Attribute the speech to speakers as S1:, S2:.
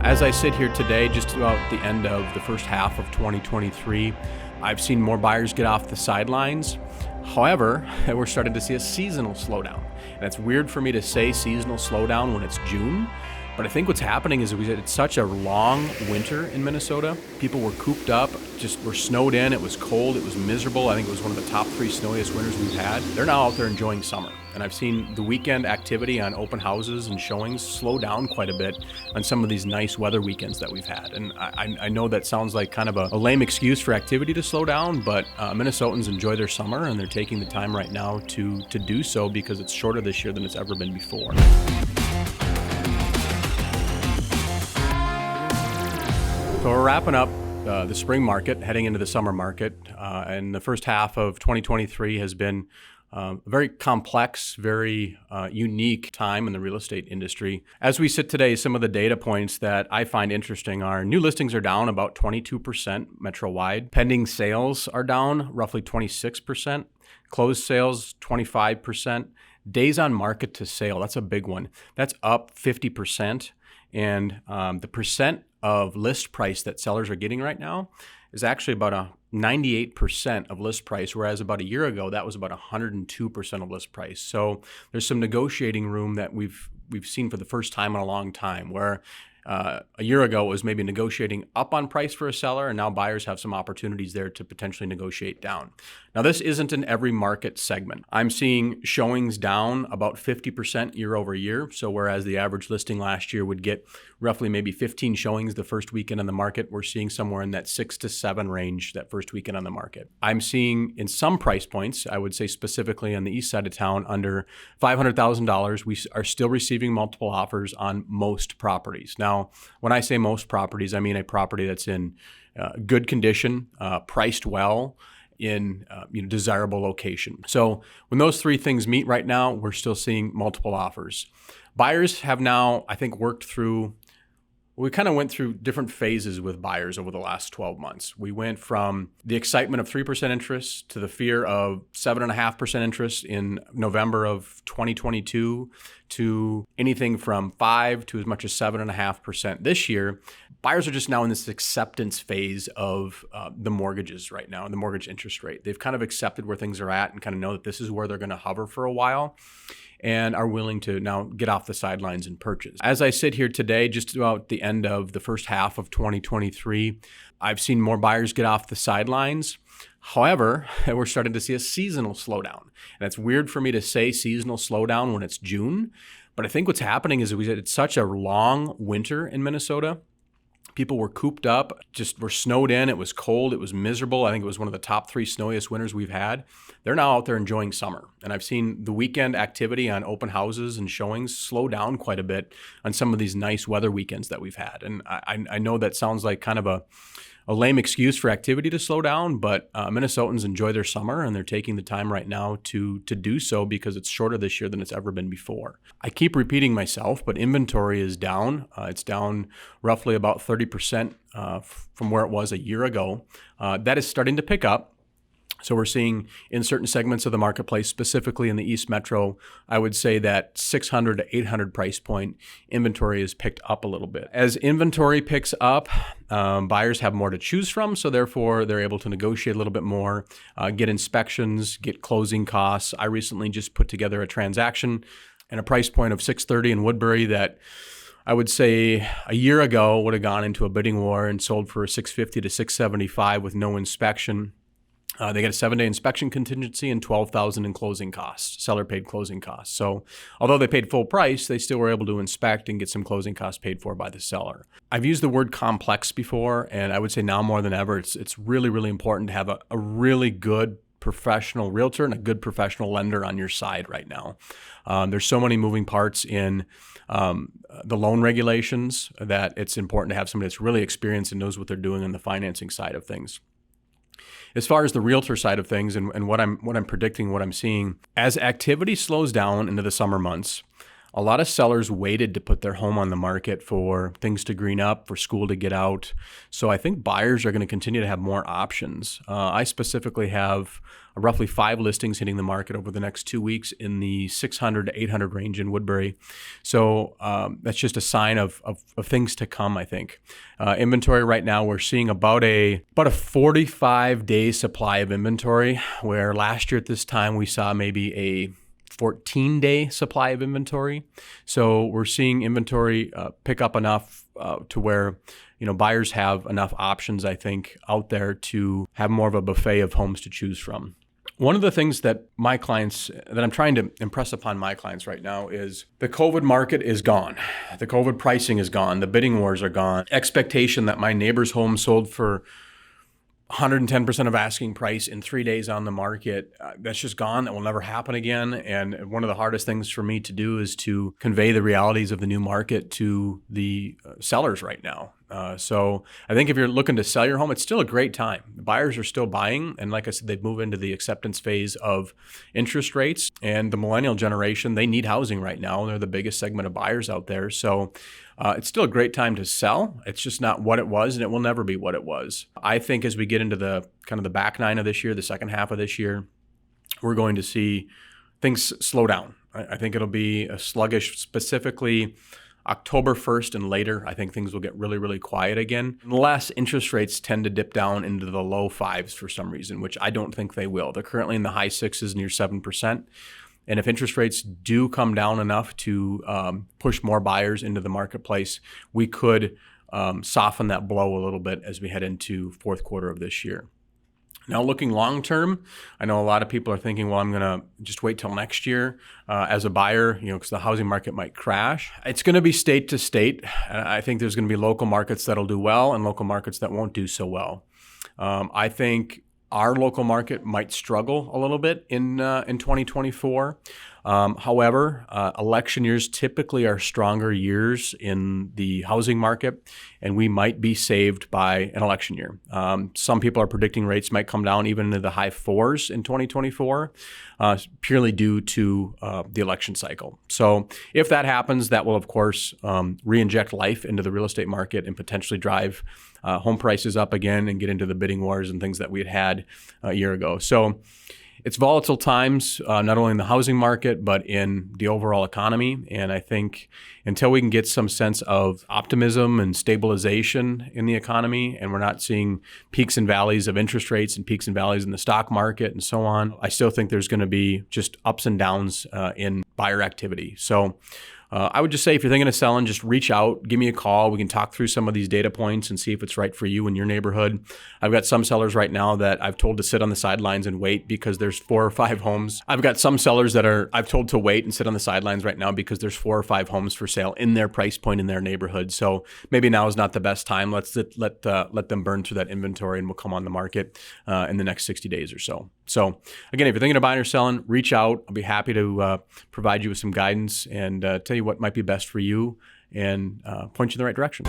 S1: As I sit here today, just about the end of the first half of 2023, I've seen more buyers get off the sidelines. However, we're starting to see a seasonal slowdown. And it's weird for me to say seasonal slowdown when it's June, but I think what's happening is it's such a long winter in Minnesota. People were cooped up, just were snowed in. It was cold. It was miserable. I think it was one of the top 3 snowiest winters we've had. They're now out there enjoying summer. And I've seen the weekend activity on open houses and showings slow down quite a bit on some of these nice weather weekends that we've had. And I know that sounds like kind of a lame excuse for activity to slow down, but Minnesotans enjoy their summer and they're taking the time right now to do so because it's shorter this year than it's ever been before. So we're wrapping up the spring market, heading into the summer market, and the first half of 2023 has been a very complex, very unique time in the real estate industry. As we sit today, some of the data points that I find interesting are new listings are down about 22% metro-wide. Pending sales are down roughly 26%. Closed sales, 25%. Days on market to sale, that's a big one. That's up 50%. And the percent of list price that sellers are getting right now is actually about a 98% of list price, whereas about a year ago, that was about 102% of list price. So there's some negotiating room that we've seen for the first time in a long time, where a year ago it was maybe negotiating up on price for a seller, and now buyers have some opportunities there to potentially negotiate down. Now, this isn't in every market segment. I'm seeing showings down about 50% year over year. So whereas the average listing last year would get roughly maybe 15 showings the first weekend on the market, we're seeing somewhere in that 6 to 7 range that first weekend on the market. I'm seeing in some price points, I would say specifically on the east side of town, under $500,000, we are still receiving multiple offers on most properties. Now, when I say most properties, I mean a property that's in good condition, priced well, in desirable location. So when those 3 things meet right now, we're still seeing multiple offers. Buyers have now, I think, worked through, we kind of went through different phases with buyers over the last 12 months. We went from the excitement of 3% interest to the fear of 7.5% interest in November of 2022 to anything from 5 to as much as 7.5% this year. Buyers are just now in this acceptance phase of the mortgages right now, and the mortgage interest rate. They've kind of accepted where things are at and kind of know that this is where they're going to hover for a while, and are willing to now get off the sidelines and purchase. As I sit here today, just about the end of the first half of 2023, I've seen more buyers get off the sidelines. However, we're starting to see a seasonal slowdown. And it's weird for me to say seasonal slowdown when it's June, but I think what's happening is it's such a long winter in Minnesota. People were cooped up, just were snowed in. It was cold. It was miserable. I think it was one of the top 3 snowiest winters we've had. They're now out there enjoying summer. And I've seen the weekend activity on open houses and showings slow down quite a bit on some of these nice weather weekends that we've had. And I know that sounds like kind of a lame excuse for activity to slow down, but Minnesotans enjoy their summer and they're taking the time right now to do so because it's shorter this year than it's ever been before. I keep repeating myself, but inventory is down. It's down roughly about 30% from where it was a year ago. That is starting to pick up. So we're seeing in certain segments of the marketplace, specifically in the East Metro, I would say that 600 to 800 price point inventory is picked up a little bit. As inventory picks up, buyers have more to choose from, so therefore they're able to negotiate a little bit more, get inspections, get closing costs. I recently just put together a transaction and a price point of $630 in Woodbury that I would say a year ago would have gone into a bidding war and sold for $650 to $675 with no inspection. They get a 7-day inspection contingency and $12,000 in closing costs, seller paid closing costs. So although they paid full price, they still were able to inspect and get some closing costs paid for by the seller. I've used the word complex before, and I would say now more than ever, it's really, really important to have a really good professional realtor and a good professional lender on your side right now. There's so many moving parts in the loan regulations that it's important to have somebody that's really experienced and knows what they're doing on the financing side of things. As far as the realtor side of things and what I'm predicting, what I'm seeing, as activity slows down into the summer months, A lot of sellers waited to put their home on the market for things to green up, for school to get out. So I think buyers are going to continue to have more options. I specifically have roughly 5 listings hitting the market over the next 2 weeks in the 600 to 800 range in Woodbury. So that's just a sign of things to come, I think. Inventory right now, we're seeing about a 45-day supply of inventory, where last year at this time we saw maybe a 14-day supply of inventory. So we're seeing inventory pick up enough to where buyers have enough options, I think, out there to have more of a buffet of homes to choose from. One of the things that I'm trying to impress upon my clients right now is the COVID market is gone. The COVID pricing is gone. The bidding wars are gone. Expectation that my neighbor's home sold for 110% of asking price in 3 days on the market, that's just gone. That will never happen again. And one of the hardest things for me to do is to convey the realities of the new market to the sellers right now. So I think if you're looking to sell your home, it's still a great time. The buyers are still buying. And like I said, they've moved into the acceptance phase of interest rates. And the millennial generation, they need housing right now. They're the biggest segment of buyers out there. So it's still a great time to sell. It's just not what it was, and it will never be what it was. I think as we get into the kind of the back nine of this year, the second half of this year, we're going to see things slow down. I think it'll be a sluggish, specifically October 1st and later. I think things will get really, really quiet again, unless interest rates tend to dip down into the low 5s for some reason, which I don't think they will. They're currently in the high 6s, near 7%. And if interest rates do come down enough to push more buyers into the marketplace, we could soften that blow a little bit as we head into fourth quarter of this year. Now, looking long term, I know a lot of people are thinking, well, I'm going to just wait till next year as a buyer, because the housing market might crash. It's going to be state to state. I think there's going to be local markets that'll do well and local markets that won't do so well. I think our local market might struggle a little bit in 2024. However, election years typically are stronger years in the housing market, and we might be saved by an election year. Some people are predicting rates might come down even into the high 4s in 2024, purely due to the election cycle. So if that happens, that will, of course, re-inject life into the real estate market and potentially drive home prices up again and get into the bidding wars and things that we had a year ago. So it's volatile times, not only in the housing market, but in the overall economy. And I think until we can get some sense of optimism and stabilization in the economy, and we're not seeing peaks and valleys of interest rates and peaks and valleys in the stock market and so on, I still think there's going to be just ups and downs in buyer activity. So I would just say, if you're thinking of selling, just reach out, give me a call. We can talk through some of these data points and see if it's right for you in your neighborhood. I've got some sellers right now that I've told to sit on the sidelines and wait because there's 4 or 5 homes. I've got some sellers that I've told to wait and sit on the sidelines right now because there's 4 or 5 homes for sale in their price point in their neighborhood. So maybe now is not the best time. Let's let them burn through that inventory, and we'll come on the market in the next 60 days or so. So again, if you're thinking of buying or selling, reach out. I'll be happy to provide you with some guidance and tell you what might be best for you and point you in the right direction.